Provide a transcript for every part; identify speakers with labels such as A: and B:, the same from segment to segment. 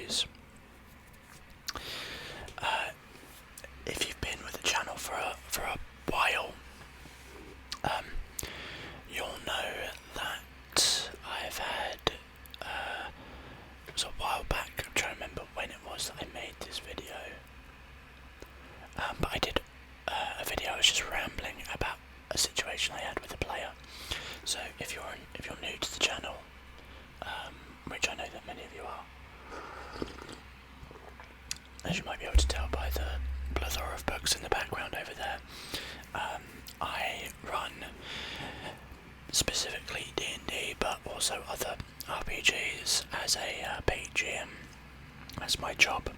A: RPGs. If you've been with the channel for a while, you'll know that I've had, it was a while back, I'm trying to remember when it was that I made this video, but I did a video. I was just rambling about a situation I had with a player. So if you're new to the channel, which I know that many of you are, as you might be able to tell by the plethora of books in the background over there, I run specifically D&D, but also other RPGs as a paid GM. That's my job.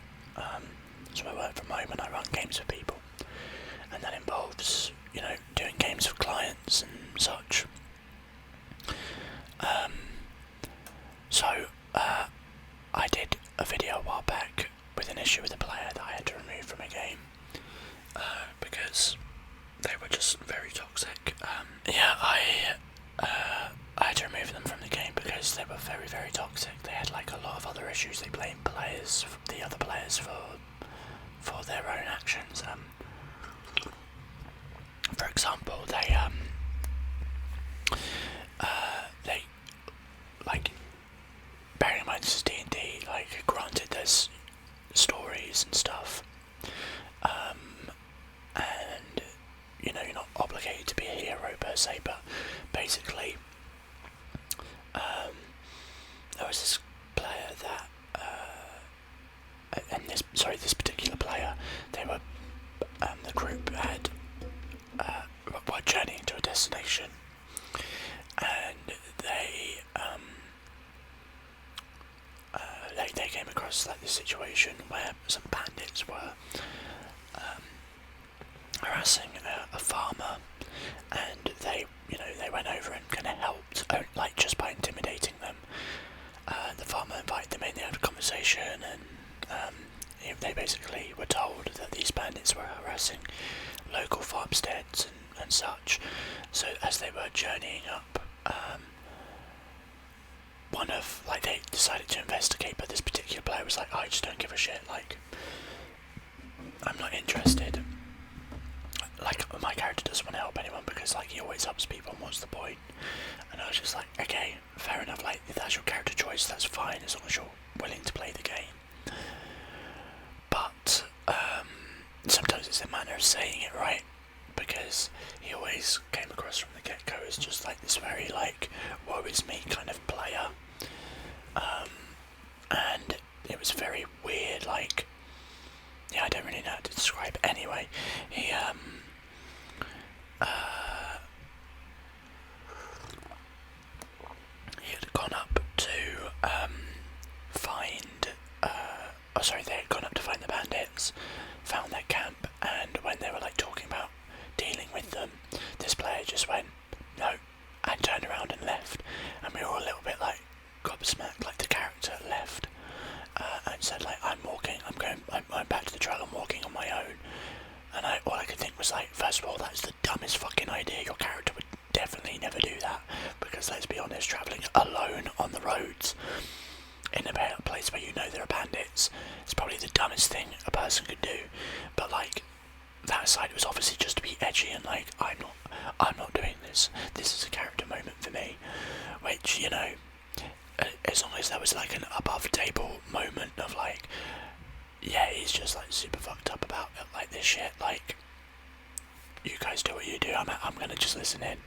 A: So I work from home and I run games for people, and that involves, doing games for clients and such. I did a video a while back with an issue with a player that I had to remove from a game because they were just very toxic. I had to remove them from the game because they were very, very toxic. They had like a lot of other issues. They blamed the other players for their own actions. For example, they like, bearing in mind this is D&D, like, granted there's stories and stuff, and you're not obligated to be a hero per se, but basically there was this player that this particular player, they were the group had were journeying to a destination, and they came across like this situation where some bandits were harassing a farmer, and they went over and kind of helped, like, just by intimidating them. The farmer invited them in, they had a conversation, and they basically were told that these bandits were harassing local farmsteads and such. So as they were journeying up, they decided to investigate, but this particular player was like, I just don't give a shit, like, I'm not interested. Like, my character doesn't want to help anyone because, like, he always helps people, and what's the point? And I was just like, okay, fair enough, like, if that's your character choice, that's fine, as long as you're willing to play the game. But sometimes it's a manner of saying it, right? Because he always came across from the get-go as just like this very, like, woe is me kind of player, and it was very weird. Like, I don't really know how to describe it. Anyway, he had gone up to they had gone up to find the bandits, found their camp, and when they were like talking about dealing with them, this player just went, no, and turned around and left, and we were all a little bit like gobsmacked. Like, the character left and said, like, I'm back to the trail, I'm walking on my own. And all I could think was, like, first of all, that's the dumbest fucking idea. Your character would definitely never do that, because let's be honest, travelling alone on the roads in a place where there are bandits, it's probably the dumbest thing a person could do. But, like, that aside, it was obviously just to be edgy and like, I'm not doing this. This is a character moment for me, which, as long as there was like an above table moment of like, yeah, he's just like super fucked up about it, like this shit, like, you guys do what you do, I'm gonna just listen in.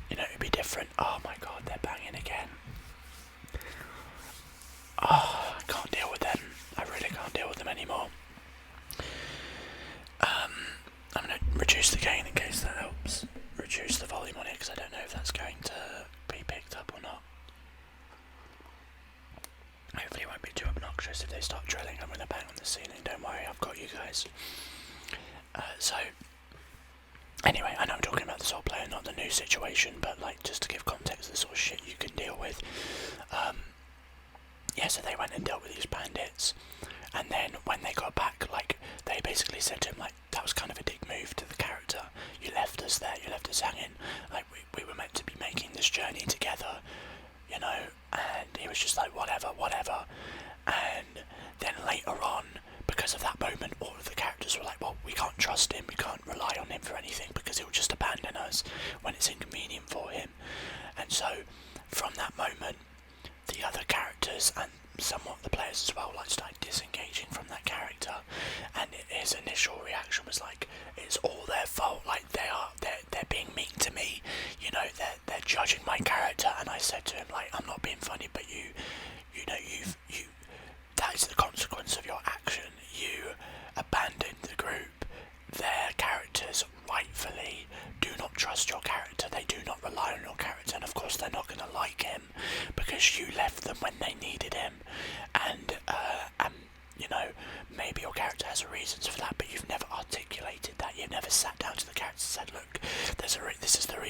A: It'd be different. Oh my god, they're banging again. Oh, I can't deal with them. I really can't deal with them anymore. I'm going to reduce the gain in case that helps. Reduce the volume on it, because I don't know if that's going to be picked up or not. Hopefully it won't be too obnoxious if they start drilling. I'm going to bang on the ceiling, don't worry, I've got you guys. So, anyway, I know I'm talking about the old player, not the new situation, but like, just to give context to the sort of shit you can deal with. So they went and dealt with these bandits, and then when they got back, like, they basically said to him, like, that was kind of a dick move to the character. You left us there, you left us hanging, like, we were meant to be making this journey together, and he was just like, whatever, and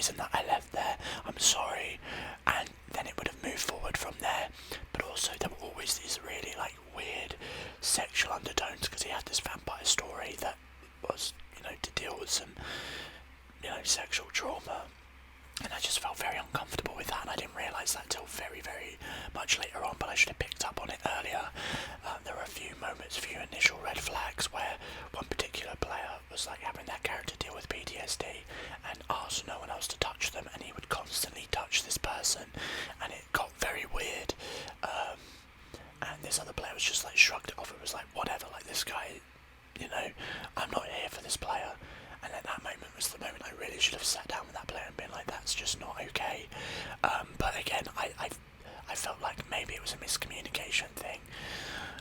A: reason that I left there. I'm sorry. And then it would have moved forward from there. But also there were always these really like weird sexual undertones, because he had this vampire story that was, to deal with some, sexual trauma. And I just felt very uncomfortable with that, and I didn't realise that till very, very much later on, but I should have picked up on it earlier. There were a few moments, a few initial red flags where one particular player was like having their character deal with PTSD and asked no one else to touch them, and he would constantly touch this person, and it got very weird. And this other player was just like shrugged it off. It was like, whatever, like this guy, I'm not here for this player. And at that moment was the moment I really should have sat down with that player and been like, that's just not okay. But again, I felt like maybe it was a miscommunication thing.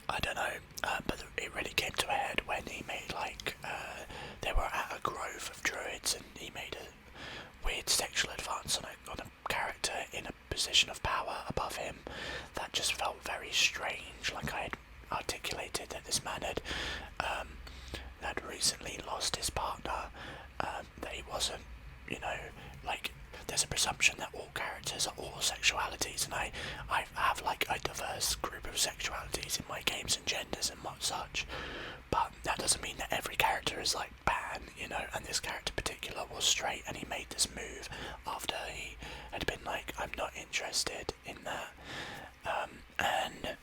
A: I don't know. But it really came to a head when he made they were at a grove of druids, and he made a weird sexual advance on a character in a position of power above him. That just felt very strange. Like I had articulated that this man had recently lost his partner, that he wasn't, there's a presumption that all characters are all sexualities, and I have like a diverse group of sexualities in my games and genders and such, but that doesn't mean that every character is like pan, and this character in particular was straight, and he made this move after he had been like, I'm not interested in that, and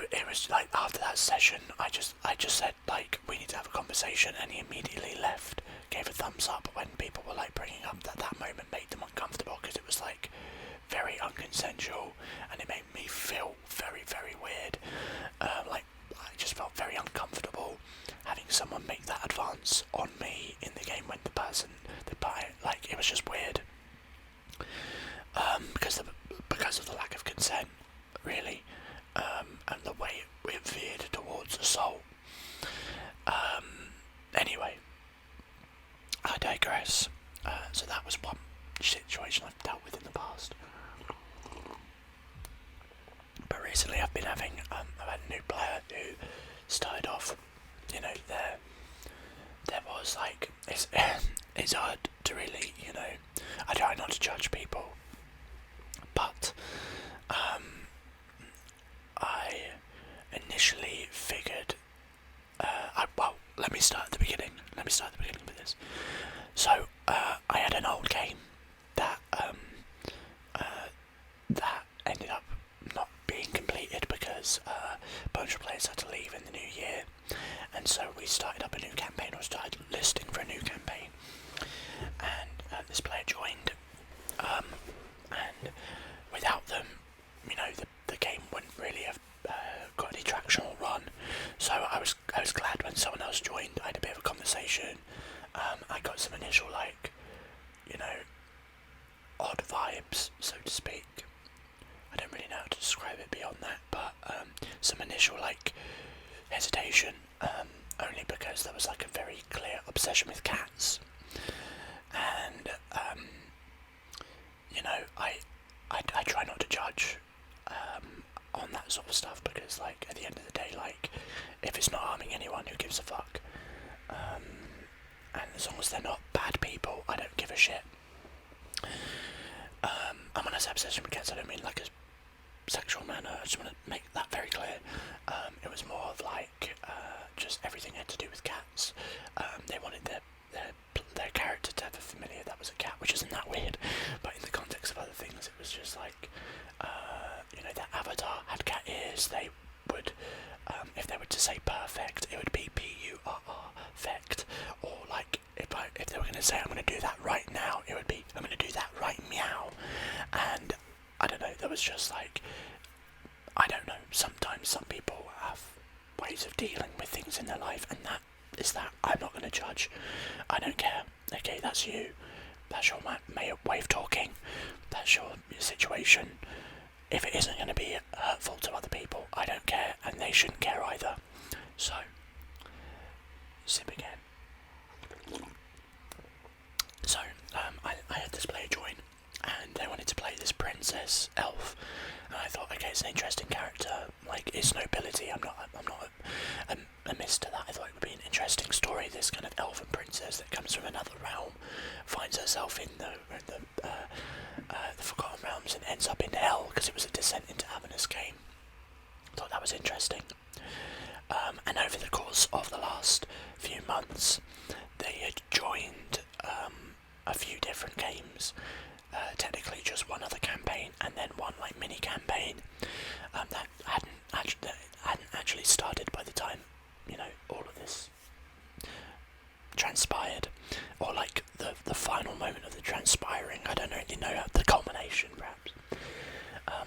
A: it was like after that session I just said like, we need to have a conversation, and he immediately left, gave a thumbs up when people were like bringing up that moment made them uncomfortable, because it was like very unconsensual, and it made me feel very, very weird. Like I just felt very uncomfortable having someone make that advance on me in the game when like it was just weird, because of the lack of consent, really. And the way it veered towards assault. Anyway, I digress. So that was one situation I've dealt with in the past. But recently I've had a new player who started off, there was like, it's hard to really, I try not to judge people, but, I initially figured, let me start at the beginning with this. So, I had an old game that ended up not being completed because a bunch of players had to leave in the new year, and so we started up a new campaign, or started listing for a new campaign, and this player joined, and without them, the game wouldn't really have got any traction or run. So I was glad when someone else joined. I had a bit of a conversation. I got some initial odd vibes, so to speak. I don't really know how to describe it beyond that, but some initial hesitation, only because there was a very clear obsession with cats, and I try not to judge on that sort of stuff, because at the end of the day, if it's not harming anyone, who gives a fuck? And as long as they're not bad people, I don't give a shit. And when I say obsession with cats, I don't mean a sexual manner. I just want to make that very clear. It was more of just everything had to do with cats. They wanted their character to have a familiar that was a cat, which isn't that weird, but in the context of other things, it was just their avatar had cat ears. They would, if they were to say perfect, it would be P-U-R-R-fect, or if they were going to say, I'm going to do that right now, it would be, I'm going to do that right meow. And I don't know, there was just I don't know, sometimes some people have ways of dealing with things in their life, and that is that. I'm not going to judge. I don't care. Okay, that's you. That's your way of talking. That's your situation. If it isn't going to be hurtful to other people, I don't care, and they shouldn't care either. So, sip again. So, I had this player join, and they wanted to play this princess elf, and I thought, okay, it's an interesting character. It's nobility. I'm not amiss to that. I thought it would be an interesting story. This kind of elf and princess that comes from another realm, was interesting. And over the course of the last few months, they had joined a few different games. Technically just one other campaign, and then one like mini campaign that hadn't actually started by the time, you know, all of this transpired, or like the final moment of the transpiring. I don't really know, the culmination perhaps.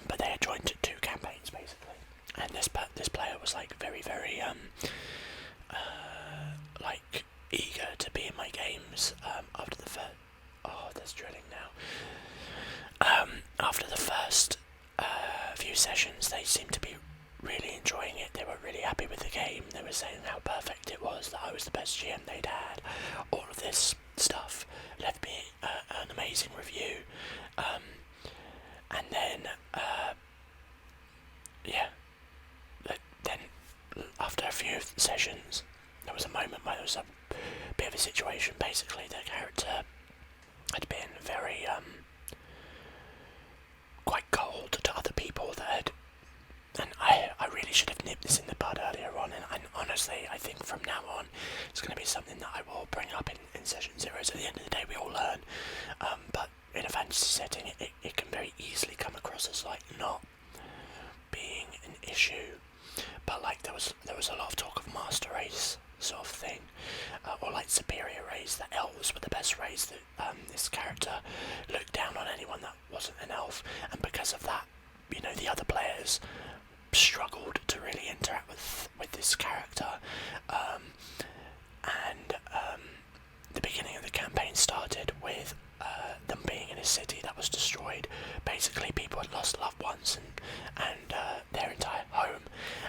A: But they had joined 2 campaigns basically, and this player was like very like eager to be in my games after the first. Oh, there's drilling now. After the first few sessions, they seemed to be really enjoying it. They were really happy with the game. They were saying how perfect it was, that I was the best GM they'd had. All of this stuff left me an amazing review. And then, then after a few sessions, there was a moment where there was a bit of a situation. Basically, the character had been very quite cold to other people and I really should have nipped this in the bud earlier on, and honestly I think from now on it's going to be something that I will bring up in session 0. So at the end of the day we all learn, but in a fantasy setting it can very easily come across as like not being an issue. But like there was a lot of talk of master race sort of thing, or like superior race, that elves were the best race, that this character looked down on anyone that wasn't an elf, and because of that, you know, the other players struggled to really interact with this character, and the beginning of the campaign started with them being in a city that was destroyed. Basically people had lost loved ones and their entire home,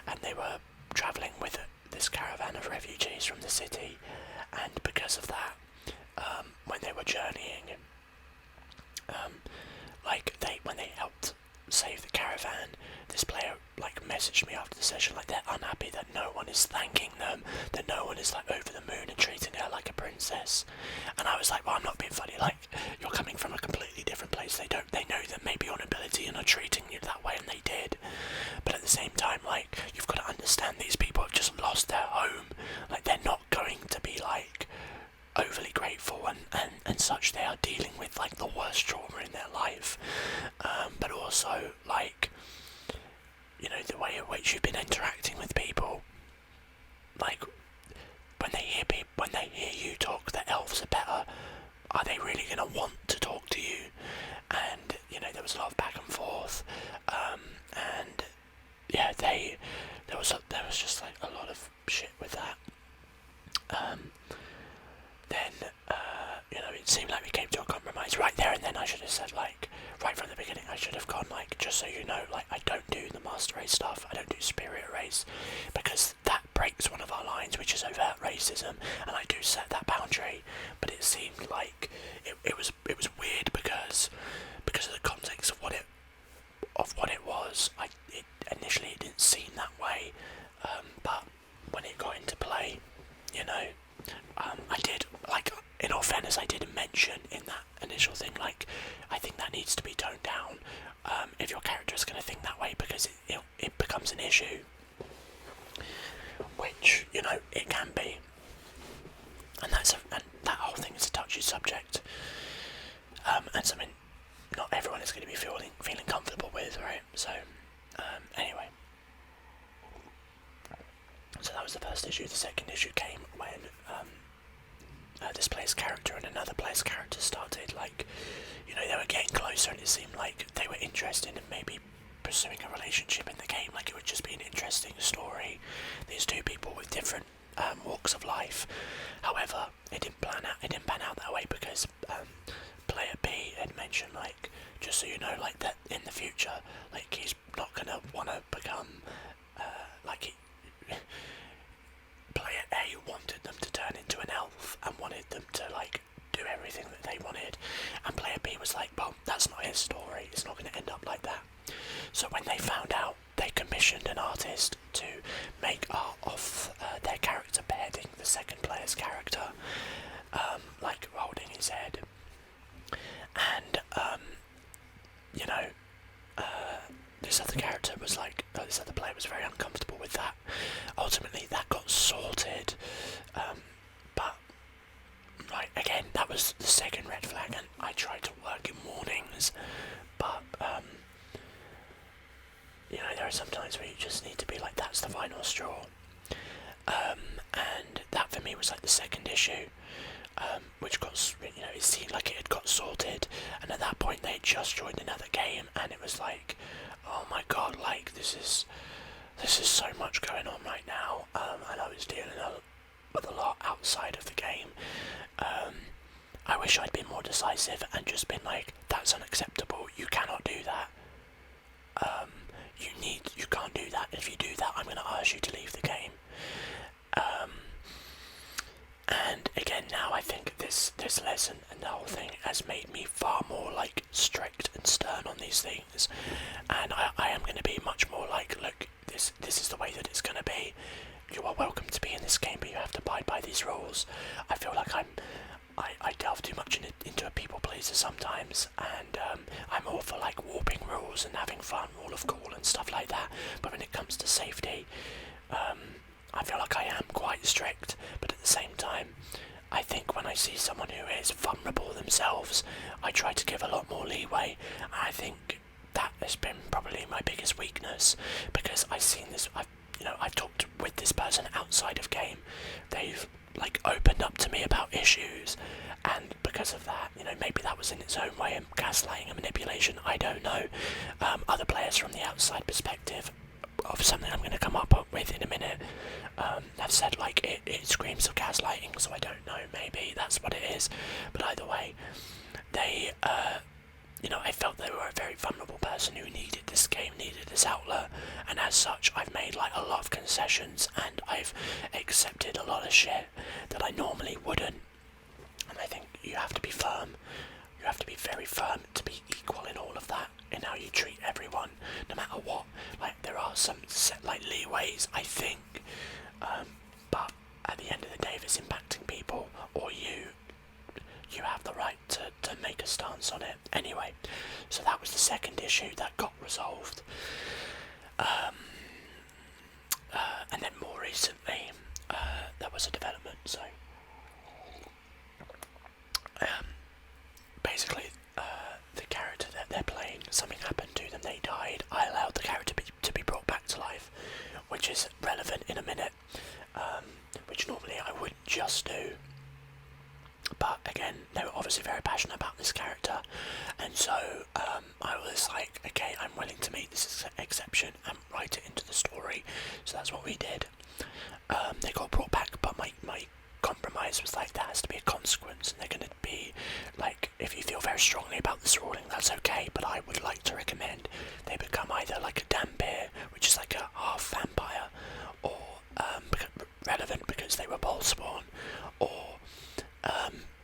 A: and they were travelling with this caravan of refugees from the city, and because of that, when they were journeying, when they helped save the caravan, this player like messaged me after the session like they're unhappy that no one is thanking them, that no one is like over the moon and treating her like a princess. And I was like, well, I'm not being funny, like you're coming from a completely different place. They know that maybe your nobility are not treating you that way, and they did, but at the same time, like, you've got to understand these people have just lost their home. Like, they're not going to be like overly grateful and such. They are dealing with like the worst trauma in their life, but also like, you know, the way in which you've been interacting with people, like when they hear you talk that elves are better, are they really going to want to talk to you? And you know, there was a lot of back and forth, and yeah, there was just like a lot of shit with that. Then you know, it seemed like we came to a compromise right there and then. I should have said, like, right from the beginning, I should have gone like, just so you know, like, I don't do the master race stuff, I don't do superior race, because that breaks one of our lines, which is overt racism, and I do set that boundary. But it seemed like it was weird because of the context of what it was. Initially it didn't seem that way, but when it got into play, you know, I did, like, in all fairness, I did mention in that initial thing, like, I think that needs to be toned down if your character is going to think that way, because it becomes an issue, which, you know, it can be, and that whole thing is a touchy subject, and something not everyone is going to be feeling comfortable with, right? So, anyway. So that was the first issue. The second issue came when this player's character and another player's character started, like, you know, they were getting closer, and it seemed like they were interested in maybe pursuing a relationship in the game. Like, it would just be an interesting story. These two people with different walks of life. However, it didn't pan out that way, because player B had mentioned, like, just so you know, like, that in the future, like, he's not gonna want to become player A wanted them to turn into an elf and wanted them to, like, do everything that they wanted, and player B was like, well, that's not his story, it's not going to end up like that. So when they found out, they commissioned an artist to make art of their character beheading the second player's character, like holding his head, and you know, this other character was like, this other player was very uncomfortable with that. Ultimately, that got sorted, but right, again, that was the second red flag, and I tried to work in mornings, but you know, there are some times where you just need to be like, that's the final straw. And that for me was like the second issue, which got, you know, it seemed like it had got sorted, and at that point they had just joined another game, and it was like, oh my god, like this is so much going on right now, and I was dealing with a lot outside of the game. I wish I'd been more decisive and just been like, that's unacceptable, you cannot do that. You can't do that. If you do that, I'm going to ask you to leave the game. And again, now I think this lesson and the whole thing has made me far more like strict and stern on these things. And I am going to be much more like, look, this is the way that it's going to be. You are welcome to be in this game, but you have to abide by these rules. I feel like I delve too much into a people pleaser sometimes, and I'm all for like warping rules and having fun, rule of cool and stuff like that. But when it comes to safety, I feel like I am quite strict. But at the same time, I think when I see someone who is vulnerable themselves, I try to give a lot more leeway. And I think that has been probably my biggest weakness, because I've seen this. I've talked with this person outside of game. They've like opened up to me about issues, and because of that, you know, maybe that was in its own way of gaslighting and manipulation, I don't know. Other players from the outside perspective of something I'm going to come up with in a minute have said like it screams of gaslighting, so I don't know, maybe that's what it is. But either way, they I felt they were a very vulnerable person who needed this game, needed this outlet, and as such I've made like a lot of concessions, and I've accepted a lot of shit that I normally wouldn't. And I think you have to be firm, you have to be very firm to be equal in all of that, in how you treat everyone, no matter what. Like, there are some set like leeways, I think, but at the end of the day, if it's impacting people or you have the right to make a stance on it. Anyway, so that was the second issue that got resolved. And then more recently, there was a development, so basically the character that they're playing, something happened to them, they died. I allowed the character to be brought back to life, which is relevant in a minute, which normally I wouldn't just do. But again, they were obviously very passionate about this character, and so I was like, okay, I'm willing to make this exception and write it into the story. So that's what we did. They got brought back, but my compromise was like, there has to be a consequence, and they're going to be like, if you feel very strongly about this ruling, that's okay, but I would like to recommend they become either like a Dampir, which is like a half vampire, or relevant because they were pole spawn, or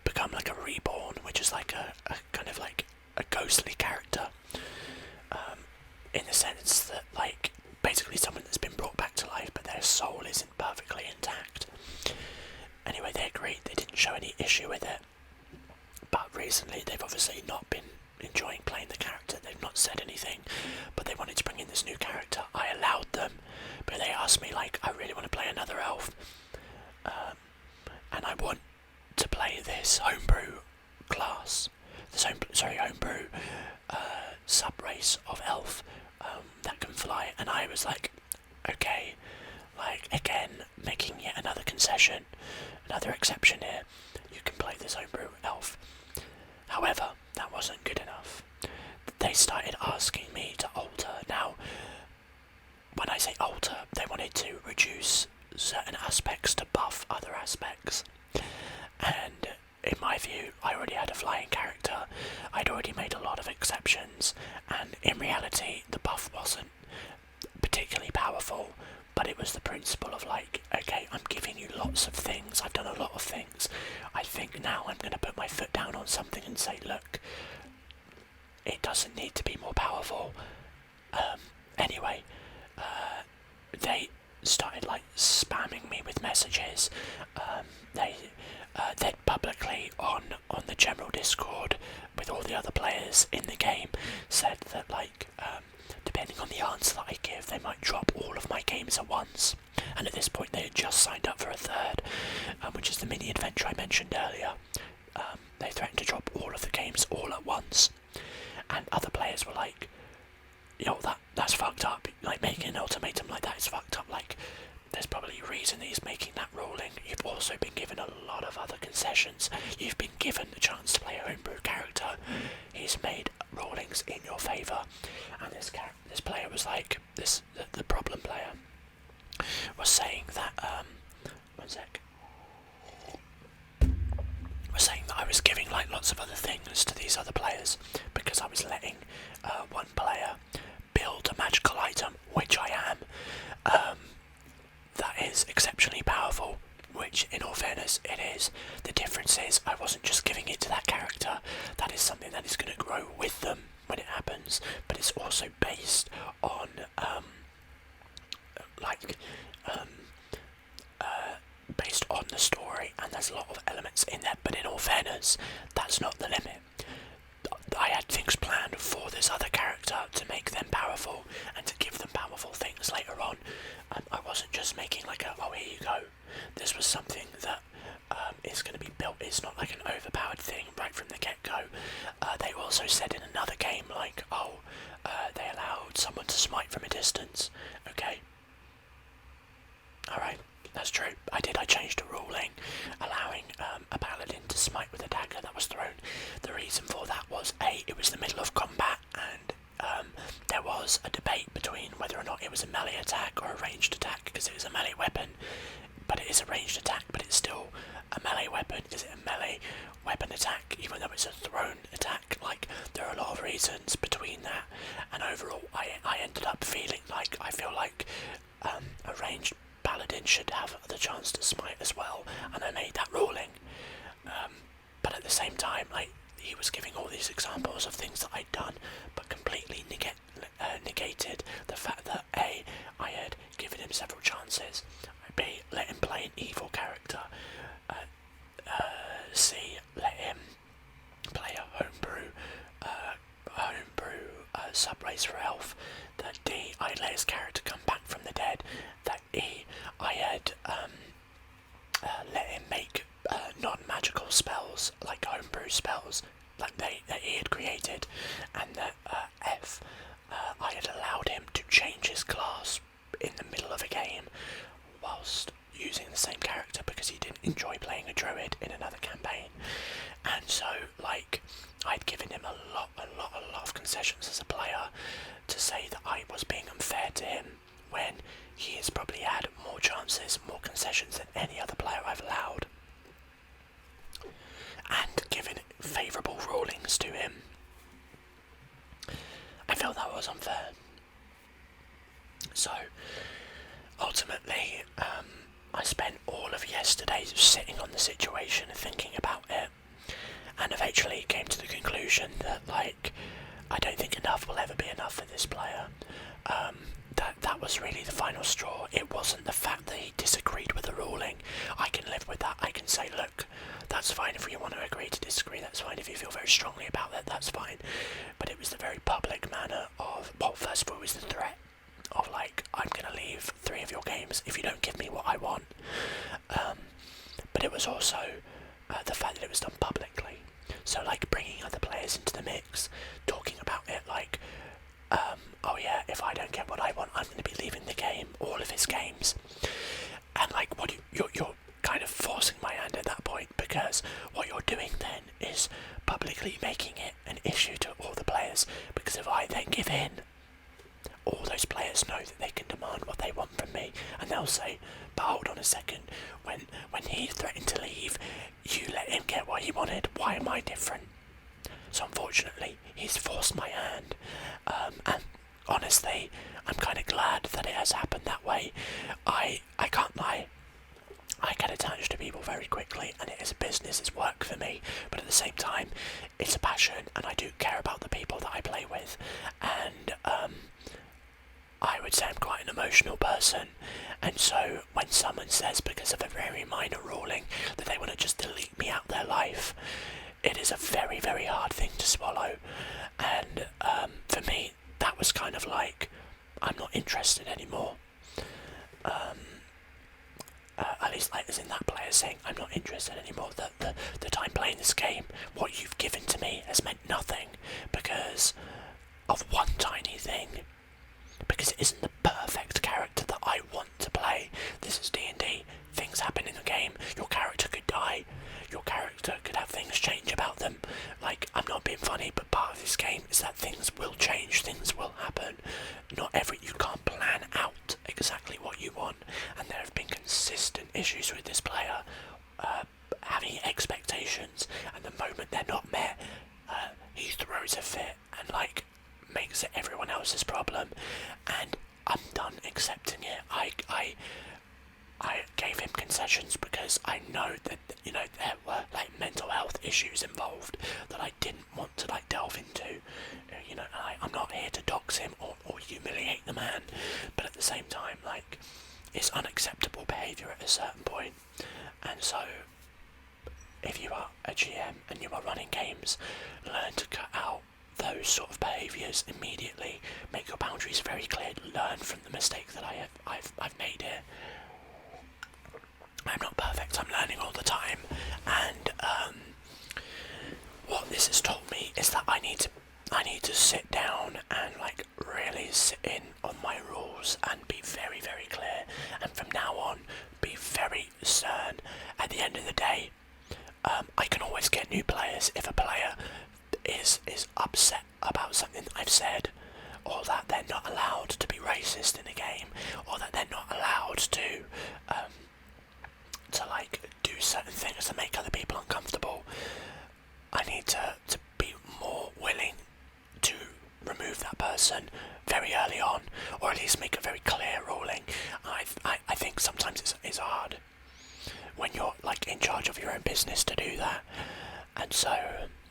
A: become like a reborn, which is like a kind of like a ghostly character, in the sense that like basically someone that's been brought back to life but their soul isn't perfectly intact. Anyway, they agreed, they didn't show any issue with it, but recently they've obviously not been enjoying playing the character, they've not said anything, but they wanted to bring in this new character. I allowed them, but they asked me like, I really want to play another elf, and I want to play this homebrew class, this homebrew sub-race of elf that can fly. And I was like, okay, like again, making yet another concession, another exception here. You can play this homebrew elf. However, that wasn't good enough. They started asking me to alter. Now, when I say alter, they wanted to reduce certain aspects to buff other aspects. And in my view, I already had a flying character, I'd already made a lot of exceptions, and in reality the buff wasn't particularly powerful, but it was the principle of like, okay, I'm giving you lots of things, I've done a lot of things, I think now I'm going to put my foot down on something and say, look, it doesn't need to be more powerful. Anyway, they started like spamming me with messages. They'd publicly on the general Discord with all the other players in the game said that like depending on the answer that I give, they might drop all of my games at once. And at this point, they had just signed up for a third, which is the mini adventure I mentioned earlier. They threatened to drop all of the games all at once, and other players were like, that's fucked up. Like, making an ultimatum like that is fucked up. Like, there's probably a reason he's making that ruling. You've also been given a lot of other concessions. You've been given the chance to play a homebrew character. He's made rulings in your favour, and this player was like, the problem player was saying that, was saying that I was giving like lots of other things to these other players because I was letting one player build a magical item, which I am. That is exceptionally powerful, which in all fairness it is. The difference is I wasn't just giving it to that character. That is something that is going to grow with them when it happens, but it's also based on based on the story, and there's a lot of elements in there, but in all fairness, that's not the limit. I had things planned for this other character to make them powerful and to give them powerful things later on. I wasn't just making like here you go. This was something that is going to be built. It's not like an overpowered thing right from the get-go. They also said in another game like, they allowed someone to smite from a distance. Okay. Alright, that's true. I changed a ruling allowing a paladin to smite with a dagger that was thrown. The reason for that was it was the middle of combat, and there was a debate between whether or not it was a melee attack or a ranged attack, because it was a melee weapon, but it is a ranged attack, but it's still a melee weapon. Is it a melee weapon attack even though it's a thrown attack? Like, there are a lot of reasons between that, and overall I ended up feeling like I feel like a ranged paladin should have the chance to smite as well, and I made that ruling. But at the same time, like, he was giving all these examples of things that I'd done, but completely negated the fact that A, I had given him several chances, B, let him play an evil character, C, let him play a homebrew subrace for elf, that D, I let his character come back from the dead, that E, I had let him make non-magical spells, like homebrew spells, like that he had created, and that F, I had allowed him to change his class in the middle of a game whilst using the same character because he didn't enjoy playing a druid in another campaign. And so, like, I'd given him a lot of concessions as a player to say that I was being unfair to him when he has probably had more chances, more concessions than any other player I've allowed, and given favourable rulings to him. I felt that was unfair. So, ultimately, I spent all of yesterday sitting on the situation and thinking about it, and eventually came to the conclusion that, like, I don't think enough will ever be enough for this player. That was really the final straw. It wasn't the fact that he disagreed with the ruling. I can live with that. I can say, look, that's fine if you want to agree to disagree, that's fine. If you feel very strongly about it, that's fine. But it was the very public manner of, well, first of all, it was the threat of, like, I'm going to leave 3 of your games if you don't give me what I want. But it was also the fact that it was done publicly. So, like, bringing other players into the mix, talking about it like, oh yeah, if I don't get what I want, I'm going to be leaving the game, all of his games. And, like, you're kind of forcing my hand at that point, because what you're doing then is publicly making it an issue to all the players, because if I then give in, all those players know that they can demand what they want from me, and they'll say, but hold on a second, when he threatened to leave, you let him get what he wanted, why am I different? So unfortunately, he's forced my hand, and honestly, I'm kind of glad that it has happened that way. I can't lie, I get attached to people very quickly, and it is a business, it's work for me, but at the same time, it's a passion, and I do care about the people that I play with, and I would say I'm quite an emotional person, and so when someone says, because of a very minor ruling, that they want to just delete me out their life, it is a very, very hard thing to swallow. And for me, that was kind of like, I'm not interested anymore. At least like as in that player saying, I'm not interested anymore. The time playing this game, what you've given to me has meant nothing because of one tiny thing. Because it isn't the perfect character that I want to play. This is D&D. Things happen in the game. Your character could die. Your character could have things change about them. Like, I'm not being funny, but part of this game is that things will change, things will happen. You can't plan out exactly what you want, and there have been consistent issues with this player having expectations, and the moment they're not met, he throws a fit and like makes it everyone else's problem, and I'm done accepting it. I gave him concessions because I know that, you know, there were like mental health issues involved that I didn't want to like delve into. You know, I'm not here to dox him or humiliate the man, but at the same time, like, it's unacceptable behaviour at a certain point. And so, if you are a GM and you are running games, learn to cut out those sort of behaviours immediately. Make your boundaries very clear. Learn from the mistake that I've made here. I'm not perfect, I'm learning all the time, and what this has taught me is that I need to sit down and like really sit in on my rules and be very, very clear, and from now on be very stern. At the end of the day, I can always get new players if a player is upset about something that I've said, or that they're not allowed to be racist in a game, or that they're not allowed to like do certain things that make other people uncomfortable. I need to be more willing to remove that person very early on, or at least make a very clear ruling. I think sometimes it's hard when you're like in charge of your own business to do that, and so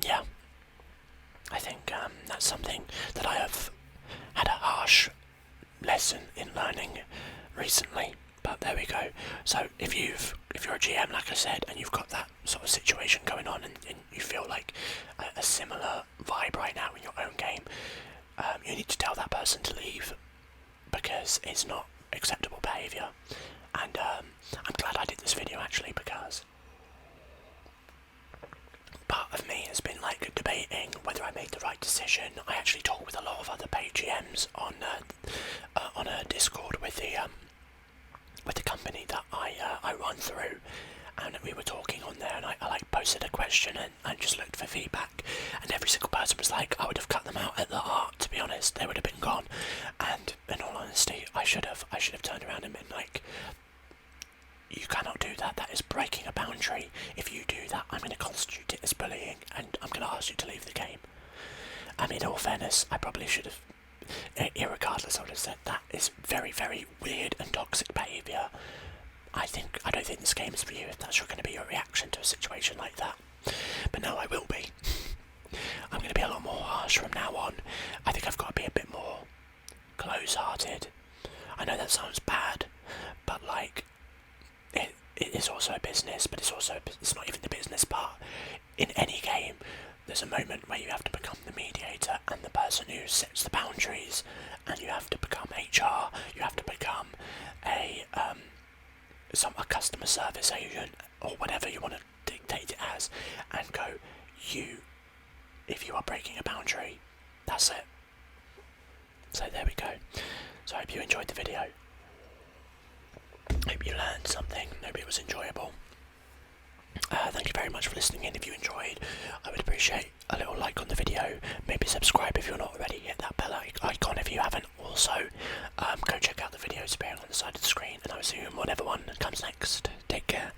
A: yeah, I think that's something that I have had a harsh lesson in learning recently. But there we go. So if you're a GM, like I said, and you've got that sort of situation going on, and you feel like a similar vibe right now in your own game, you need to tell that person to leave, because it's not acceptable behaviour. And I'm glad I did this video actually, because part of me has been like debating whether I made the right decision. I actually talked with a lot of other paid GMs on a Discord with the company that I run through, and we were talking on there, and I like posted a question and just looked for feedback, and every single person was like, I would have cut them out at the heart, to be honest. They would have been gone. And in all honesty, I should have turned around and been like, you cannot do that. That is breaking a boundary. If you do that, I'm going to constitute it as bullying, and I'm going to ask you to leave the game. I mean, in all fairness, I probably should have, irregardless, I would have said that is very, very weird and toxic behaviour. I don't think this game is for you if that's going to be your reaction to a situation like that. But now I will be. I'm going to be a lot more harsh from now on. I think I've got to be a bit more close-hearted. I know that sounds bad, but like, it is also a business, but it's not even the business part. In any game, there's a moment where you have to become the mediator and the person who sets the boundaries, and you have to become HR, you have to become a customer service agent, or whatever you want to dictate it as, and go, if you are breaking a boundary, that's it. So there we go. So I hope you enjoyed the video. Hope you learned something. Hope it was enjoyable. Thank you very much for listening in. If you enjoyed, I would appreciate a little like on the video. Maybe subscribe if you're not already. Hit that bell icon if you haven't. Also, go check out the videos appearing on the side of the screen, and I will see you in whatever one comes next. Take care.